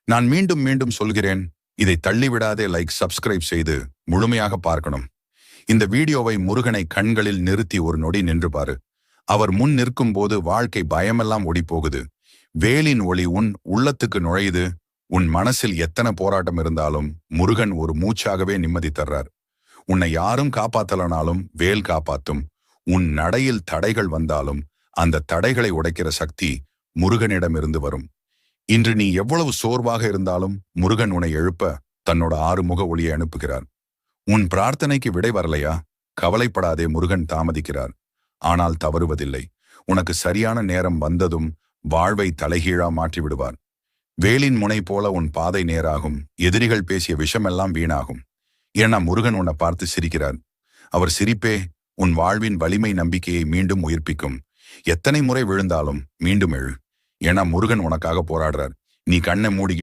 நான் மீண்டும் மீண்டும் சொல்கிறேன், இதை தள்ளிவிடாதே. லைக், சப்ஸ்கிரைப் செய்து முழுமையாக பார்க்கணும். இந்த வீடியோவை முருகனை கண்களில் நிறுத்தி ஒரு நொடி நின்று பாரு. அவர் முன் நிற்கும் போது வாழ்க்கை பயமெல்லாம் ஓடிப்போகுது. வேலின் ஒளி உன் உள்ளத்துக்கு நுழையுது. உன் மனசில் எத்தனை போராட்டம் இருந்தாலும் முருகன் ஒரு மூச்சாகவே நிம்மதி தர்றார். உன்னை யாரும் காப்பாத்தலனாலும் வேல் காப்பாத்தும். உன் நடையில் தடைகள் வந்தாலும் அந்த தடைகளை உடைக்கிற சக்தி முருகனிடமிருந்து வரும். இன்று நீ எவ்வளவு சோர்வாக இருந்தாலும் முருகன் உன்னை எழுப்ப தன்னோட 6 முக ஒளியை அனுப்புகிறார். உன் பிரார்த்தனைக்கு விடை வரலையா? கவலைப்படாதே, முருகன் தாமதிக்கிறார். ஆனால் தவறுவதில்லை. உனக்கு சரியான நேரம் வந்ததும் வாழ்வை தலைகீழா மாற்றி விடுவார். வேலின் முனை போல உன் பாதை நேராகும். எதிரிகள் பேசிய விஷமெல்லாம் வீணாகும். ஏன்னா முருகன் உன்னை பார்த்து சிரிக்கிறார். அவர் சிரிப்பே உன் வாழ்வின் வலிமை நம்பிக்கையை மீண்டும் உயிர்ப்பிக்கும். எத்தனை முறை விழுந்தாலும் மீண்டும் எழு. ஏன்னா முருகன் உனக்காக போராடுறார். நீ கண்ணை மூடி